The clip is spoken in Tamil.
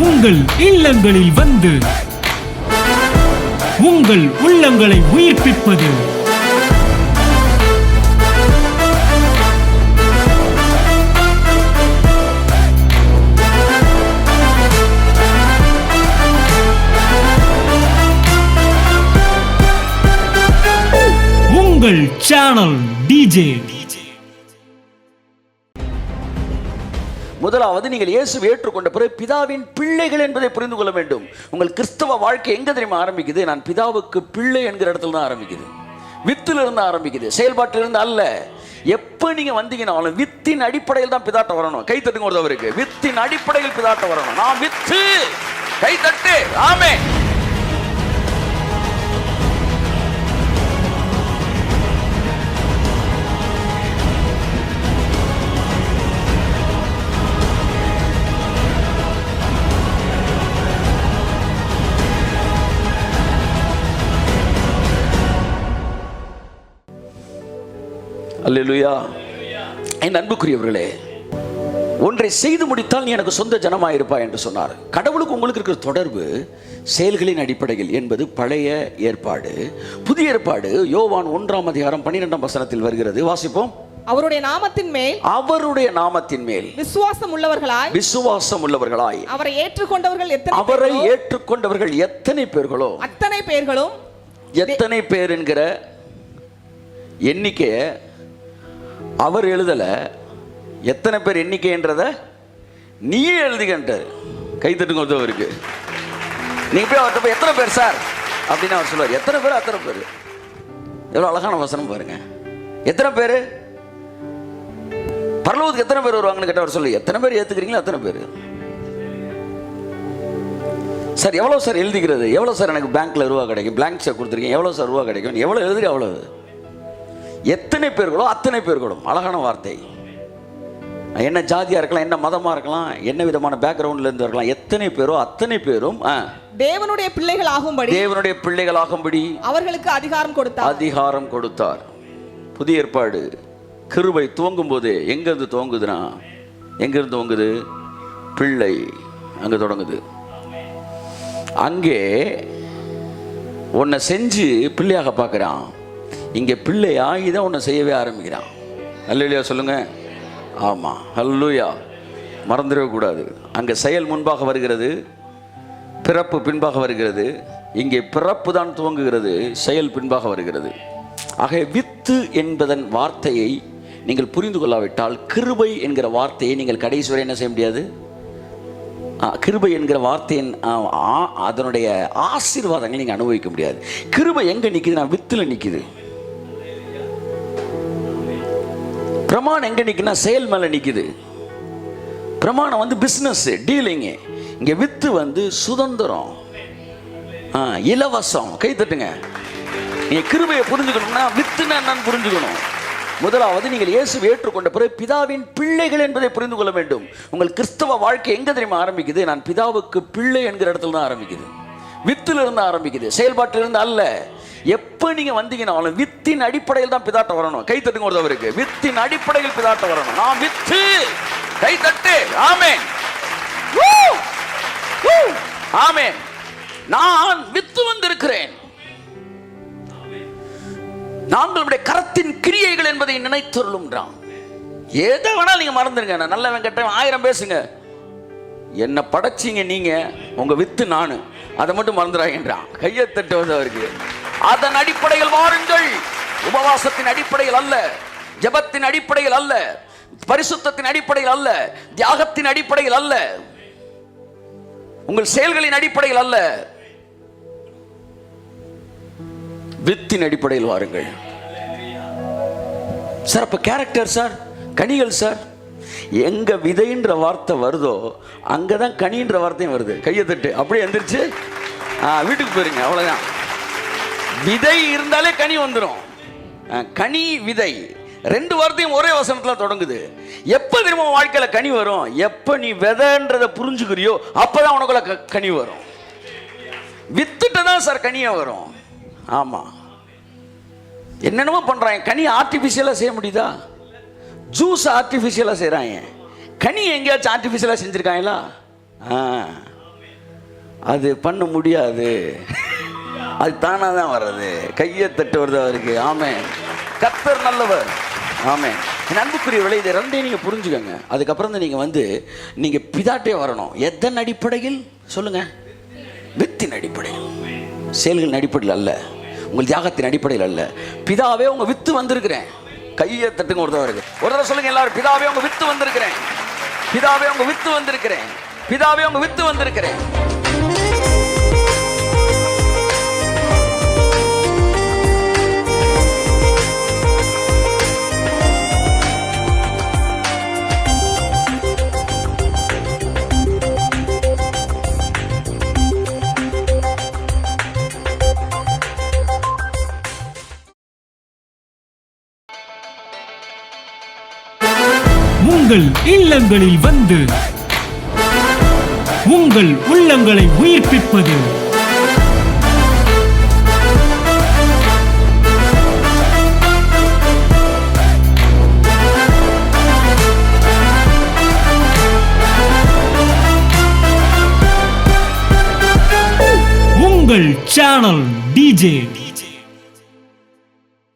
உங்கள் இல்லங்களில் வந்து உங்கள் உள்ளங்களை உயிர்ப்பிப்பது உங்கள் சேனல் டிஜே. முதலாவது நீங்கள் இயேசுவை ஏற்றுக்கொண்ட பிறகு பிதாவின் பிள்ளைகள் என்பதை புரிந்து கொள்ள வேண்டும். உங்கள் கிறிஸ்தவ வாழ்க்கை எங்க தெரியுமா ஆரம்பிக்குது? நான் பிதாவுக்கு பிள்ளை என்கிற இடத்துல தான் ஆரம்பிக்குது. வித்துல இருந்து ஆரம்பிக்குது, செயல்பாட்டிலிருந்து அல்ல. எப்ப நீங்க வந்தீங்கன்னாலும் வித்தின் அடிப்படையில் தான் பிதாட்ட வரணும். கை தட்டுங்க ஒருத்தவருக்கு. வித்தின் அடிப்படையில் பிதாட்ட வரணும். நான் வித்து. கை தட்டு. ஆமென். அல்லேலூயா. என் அன்புக்குரியவர்களே, ஒன்றை செய்து முடித்தால் நீ எனக்கு சொந்த ஜனமாயிருப்பாய் என்று சொன்னார். கடவுளுக்கு உங்களுக்கு இருக்கிற தொடர்பு செயல்களின் அடிப்படையில் என்பது பழைய ஏற்பாடு. புதிய ஏற்பாடு யோவான் 1:12 வருகிறது. வாசிப்போம். அவருடைய நாமத்தின் மேல் விசுவாசம் உள்ளவர்களாய் அவரை ஏற்றுக்கொண்டவர்கள் எத்தனை பேர்களோ அத்தனை பேர்களும். எத்தனை பேர் என்கிற எண்ணிக்கையை அவர் எழுதல. எத்தனை பேர் எண்ணிக்கைன்றத நீயே எழுதுகின்றார். கை தட்டுங்க ஒருத்தவருக்கு. நீங்க போய் அவர்கிட்ட போய் எத்தனை பேர் சார் அப்படின்னு அவர் சொல்லுவார். எத்தனை பேர்? அத்தனை பேர். எவ்வளவு அழகான வசனம் பாருங்க. எத்தனை பேர்? பரலோகத்துக்கு எத்தனை பேர் வருவாங்கன்னு கேட்ட அவர் சொல்லு. எத்தனை பேர் ஏத்துக்கிறீங்களோ அத்தனை பேர். சார் எவ்வளவு சார் எழுதிக்கிறது? எவ்வளவு சார் எனக்கு பேங்க்ல ரூபா கிடைக்கும்? பிளாங்க் செக் கொடுத்துருக்கீங்க, எவ்வளவு சார் ரூபா கிடைக்கும்? எவ்வளவு எழுதுறீங்க? அவ்வளவு. எத்தனை பேர்களோ அத்தனை பேர்களும். அழகான வார்த்தை. என்ன ஜாதியா இருக்கலாம், என்ன மதமா இருக்கலாம், என்ன விதமான பேக்ரவுண்ட்ல இருந்து இருக்கலாம், எத்தனை பேரோ அத்தனை பேரும் தேவனுடைய பிள்ளைகளாகும்படி அவர்களுக்கு அதிகாரம் கொடுத்தார். புதிய ஏற்பாடு கிருபை துவங்கும் போது எங்க இருந்து துவங்குதுன்னா, எங்க இருந்து துவங்குது? பிள்ளை அங்க தொடங்குது. அங்கே உன்னை செஞ்சு பிள்ளையாக பார்க்கிறான். இங்கே பிள்ளை ஆகிதான் உன்னை செய்யவே ஆரம்பிக்கிறான். அல்லேலூயா சொல்லுங்க. ஆமா, அல்லேலூயா. மறந்துடவே கூடாது. அங்கே செயல் முன்பாக வருகிறது, பிறப்பு பின்பாக வருகிறது. இங்கே பிறப்பு தான் துவங்குகிறது, செயல் பின்பாக வருகிறது. ஆக வித்து என்பதன் வார்த்தையை நீங்கள் புரிந்து கொள்ளாவிட்டால் கிருபை என்கிற வார்த்தையை நீங்கள் கடைசி வரை என்ன செய்ய முடியாது. கிருபை என்கிற வார்த்தையின் அதனுடைய ஆசீர்வாதங்களை நீங்கள் அனுபவிக்க முடியாது. கிருபை எங்கே நிற்குது? நான் வித்துல நிற்குது. பிரமாணம் எங்க நிற்குன்னா செயல் மேல நிற்குது. பிரமாணம் வந்து பிஸ்னஸ் டீலிங்கு. இங்க வித்து வந்து சுதந்திரம், இலவசம். கை தட்டுங்க. நீங்க கிருபையை புரிஞ்சுக்கணும்னா வித்துனா என்னன்னு புரிஞ்சுக்கணும். முதலாவது நீங்கள் இயேசுவை ஏற்றுக்கொண்ட பிறகு பிதாவின் பிள்ளைகள் என்பதை புரிந்து கொள்ள வேண்டும். உங்கள் கிறிஸ்தவ வாழ்க்கை எங்க தெரியுமா ஆரம்பிக்குது? நான் பிதாவுக்கு பிள்ளை என்கிற இடத்துல தான் ஆரம்பிக்குது. வித்துல இருந்து ஆரம்பிக்குது, செயல்பாட்டிலிருந்து அல்ல. எப்ப நீங்க வந்தீங்கன்னாலும் வித்தின் அடிப்படையில் தான் பிதாட்ட வரணும். கை தட்டுங்க ஒருத்தவருக்கு. வித்தின் அடிப்படையில் பிதாட்ட வரணும். நான் வித்து. கை தட்டு. ஆமென். ஆமென். நான் வித்து வந்திருக்கிறேன். நாங்களுடைய கரத்தின் கிரியைகள் என்பதை நினைத்தருளும்ன்றான். எதை வேணாலும் நீங்க மறந்துருங்க. நான் நல்லவன் கெட்டவன் 1000 பேசுங்க. என்ன படைச்சிங்க நீங்க, உங்க வித்து நானு, அதை மட்டும் மறந்துடாங்கன்றான். கையை தட்டுவது அவருக்கு. அதன் அடிப்படையில் வாருங்கள். உபவாசத்தின் அடிப்படையில் அல்ல, ஜெபத்தின் அடிப்படையில் அல்ல, பரிசுத்தத்தின் அடிப்படையில் அல்ல, தியாகத்தின் அடிப்படையில் அல்ல, உங்கள் செயல்களின் அடிப்படையில் அல்ல, வித்தின் அடிப்படையில் வாருங்கள். சார் அப்ப கேரக்டர் சார், கனிகள் சார். எங்க விதைன்ற வார்த்தை வருதோ அங்கதான் கனின்ற வார்த்தையும் வருது. கையை தட்டு. அப்படியே எந்திரிச்சு வீட்டுக்கு போயிருங்க. அவ்வளவுதான். விதை இருந்தாலே கனி வந்துடும். கனி விதை ரெண்டு வார்த்தையும் ஒரே வசனத்துல தொடங்குது. எப்ப திரும்ப வாழ்க்கையில கனி வரும்? எப்ப நீ விதைன்றதை புரிஞ்சுக்கிறியோ அப்பதான் உனக்குள்ள கனி வரும். வித்துட்டு தான் சார் கனியா வரும். ஆமா, என்னென்னமோ பண்றாங்க. கனி ஆர்டிபிஷியலா செய்ய முடியுதா? ஜூஸ் ஆர்டிபிஷியலா செய்யறாங்க. கனி எங்கேயாச்சும் ஆர்டிபிஷியலா செஞ்சிருக்காங்களா? அது பண்ண முடியாது, அது தானாக தான் வர்றது. கையை தட்டு வருது அவருக்கு. ஆமென். கர்த்தர் நல்லவர். ஆமென். என் அன்புக்குரியவர்களே, இதை ரெண்டையும் நீங்கள் புரிஞ்சுக்கோங்க. அதுக்கப்புறம் தான் நீங்கள் பிதாட்டே வரணும். எதன் அடிப்படையில் சொல்லுங்க? வித்தின் அடிப்படையில், செயல்களின் அடிப்படையில் அல்ல, உங்கள் தியாகத்தின் அடிப்படையில் அல்ல. பிதாவே உங்க வித்து வந்திருக்கிறேன். கையை தட்டுங்க ஒருத்தவருக்கு. ஒரு தடவை சொல்லுங்க எல்லாரும், பிதாவே உங்க வித்து வந்திருக்கிறேன். பிதாவே உங்க வித்து வந்திருக்கிறேன். பிதாவே உங்க வித்து வந்திருக்கிறேன். உங்கள் இல்லங்களில் வந்து உங்கள் உள்ளங்களை உயிர்ப்பிப்பது உங்கள் சேனல் டிஜே